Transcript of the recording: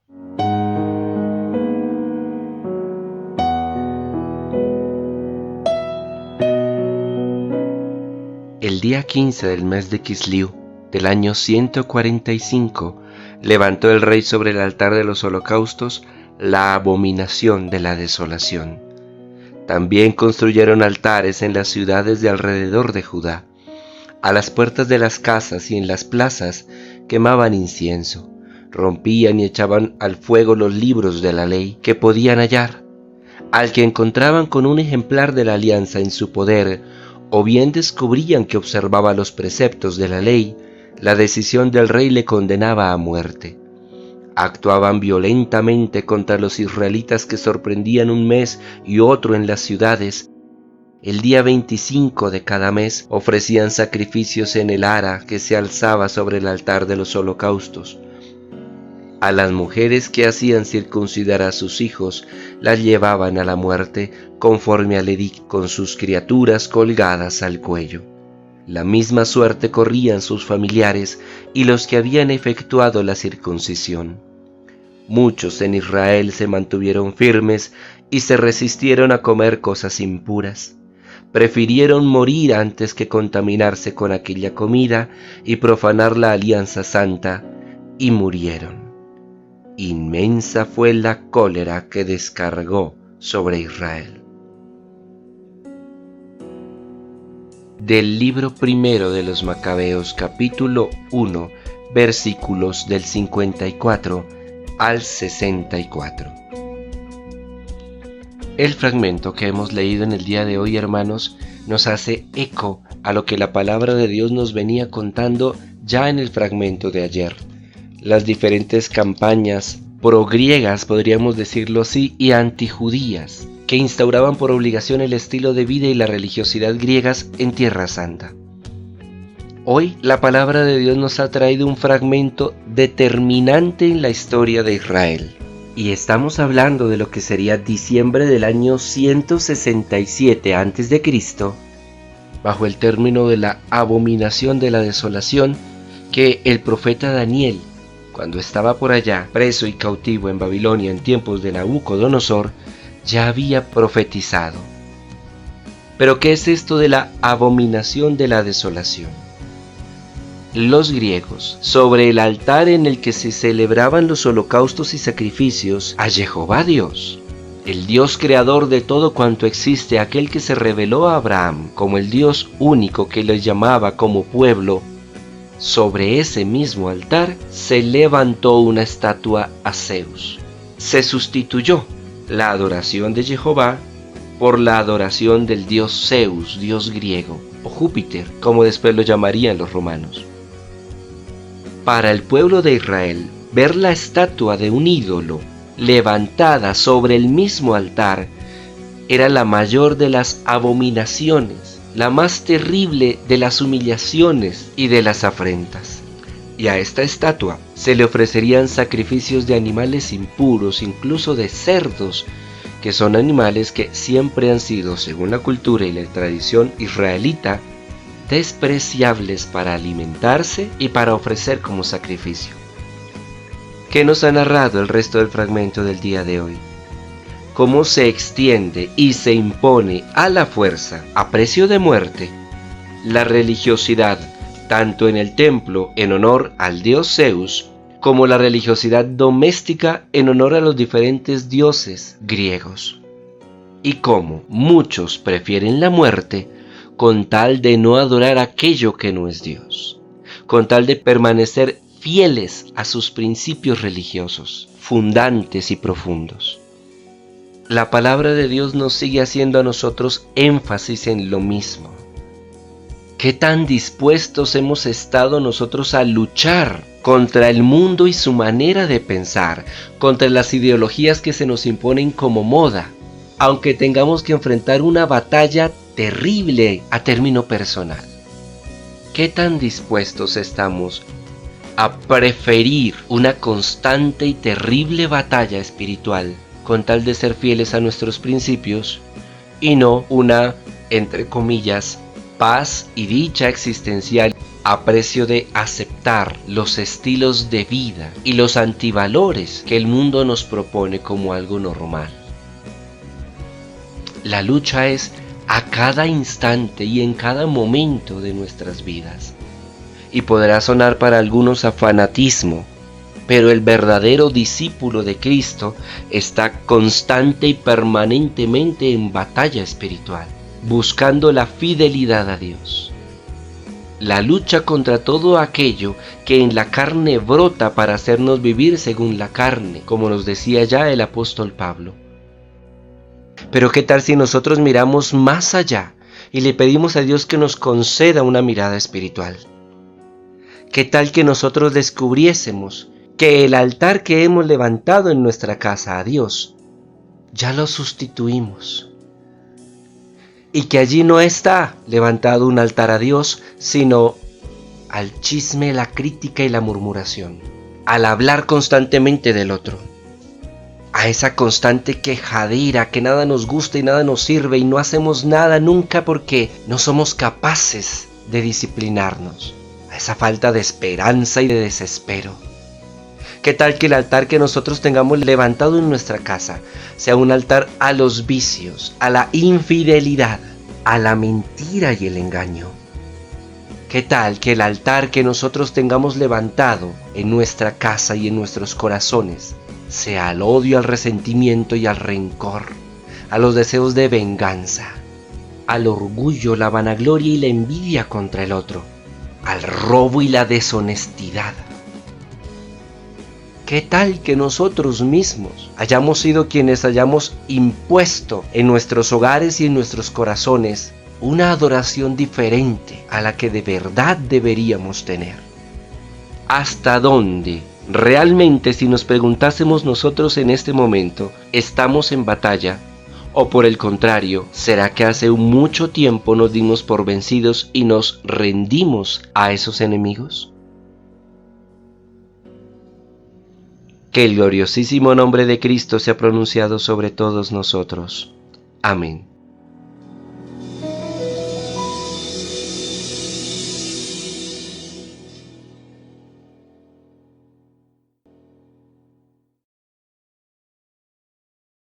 El día 15 del mes de Kisliu, del año 145, levantó el rey sobre el altar de los holocaustos la abominación de la desolación. También construyeron altares en las ciudades de alrededor de Judá. A las puertas de las casas y en las plazas quemaban incienso, rompían y echaban al fuego los libros de la ley que podían hallar. Al que encontraban con un ejemplar de la alianza en su poder, o bien descubrían que observaba los preceptos de la ley, la decisión del rey le condenaba a muerte. Actuaban violentamente contra los israelitas que sorprendían un mes y otro en las ciudades. El día 25 de cada mes ofrecían sacrificios en el ara que se alzaba sobre el altar de los holocaustos. A las mujeres que hacían circuncidar a sus hijos las llevaban a la muerte conforme al edicto, con sus criaturas colgadas al cuello. La misma suerte corrían sus familiares y los que habían efectuado la circuncisión. Muchos en Israel se mantuvieron firmes y se resistieron a comer cosas impuras. Prefirieron morir antes que contaminarse con aquella comida y profanar la alianza santa, y murieron. Inmensa fue la cólera que descargó sobre Israel. Del libro primero de los Macabeos, capítulo 1, versículos del 54 al 64. El fragmento que hemos leído en el día de hoy, hermanos, nos hace eco a lo que la palabra de Dios nos venía contando ya en el fragmento de ayer. Las diferentes campañas progriegas, podríamos decirlo así, y antijudías, que instauraban por obligación el estilo de vida y la religiosidad griegas en Tierra Santa. Hoy la palabra de Dios nos ha traído un fragmento determinante en la historia de Israel. Y estamos hablando de lo que sería diciembre del año 167 a.C., bajo el término de la abominación de la desolación, que el profeta Daniel, cuando estaba por allá preso y cautivo en Babilonia en tiempos de Nabucodonosor, ya había profetizado. ¿Pero qué es esto de la abominación de la desolación? Los griegos, sobre el altar en el que se celebraban los holocaustos y sacrificios a Jehová Dios, el Dios creador de todo cuanto existe, aquel que se reveló a Abraham como el Dios único que les llamaba como pueblo, sobre ese mismo altar se levantó una estatua a Zeus. Se sustituyó la adoración de Jehová por la adoración del dios Zeus, dios griego, o Júpiter, como después lo llamarían los romanos. Para el pueblo de Israel, ver la estatua de un ídolo levantada sobre el mismo altar era la mayor de las abominaciones, la más terrible de las humillaciones y de las afrentas. Y a esta estatua se le ofrecerían sacrificios de animales impuros, incluso de cerdos, que son animales que siempre han sido, según la cultura y la tradición israelita, despreciables para alimentarse y para ofrecer como sacrificio. ¿Qué nos ha narrado el resto del fragmento del día de hoy? Cómo se extiende y se impone a la fuerza, a precio de muerte, la religiosidad, tanto en el templo en honor al dios Zeus, como la religiosidad doméstica en honor a los diferentes dioses griegos. Y cómo muchos prefieren la muerte con tal de no adorar aquello que no es Dios, con tal de permanecer fieles a sus principios religiosos, fundantes y profundos. La palabra de Dios nos sigue haciendo a nosotros énfasis en lo mismo. ¿Qué tan dispuestos hemos estado nosotros a luchar contra el mundo y su manera de pensar, contra las ideologías que se nos imponen como moda, aunque tengamos que enfrentar una batalla terrible a término personal? ¿Qué tan dispuestos estamos a preferir una constante y terrible batalla espiritual con tal de ser fieles a nuestros principios y no una, entre comillas, paz y dicha existencial a precio de aceptar los estilos de vida y los antivalores que el mundo nos propone como algo normal. La lucha es a cada instante y en cada momento de nuestras vidas. Y podrá sonar para algunos a fanatismo, pero el verdadero discípulo de Cristo está constante y permanentemente en batalla espiritual, buscando la fidelidad a Dios. La lucha contra todo aquello que en la carne brota para hacernos vivir según la carne, como nos decía ya el apóstol Pablo. Pero ¿qué tal si nosotros miramos más allá y le pedimos a Dios que nos conceda una mirada espiritual? ¿Qué tal que nosotros descubriésemos que el altar que hemos levantado en nuestra casa a Dios, ya lo sustituimos? Y que allí no está levantado un altar a Dios, sino al chisme, la crítica y la murmuración, al hablar constantemente del otro, a esa constante quejadera que nada nos gusta y nada nos sirve y no hacemos nada nunca porque no somos capaces de disciplinarnos, a esa falta de esperanza y de desespero. ¿Qué tal que el altar que nosotros tengamos levantado en nuestra casa sea un altar a los vicios, a la infidelidad, a la mentira y el engaño? ¿Qué tal que el altar que nosotros tengamos levantado en nuestra casa y en nuestros corazones sea al odio, al resentimiento y al rencor, a los deseos de venganza, al orgullo, la vanagloria y la envidia contra el otro, al robo y la deshonestidad? ¿Qué tal que nosotros mismos hayamos sido quienes hayamos impuesto en nuestros hogares y en nuestros corazones una adoración diferente a la que de verdad deberíamos tener? ¿Hasta dónde realmente, si nos preguntásemos nosotros en este momento, estamos en batalla? ¿O por el contrario, será que hace mucho tiempo nos dimos por vencidos y nos rendimos a esos enemigos? Que el gloriosísimo nombre de Cristo sea pronunciado sobre todos nosotros. Amén.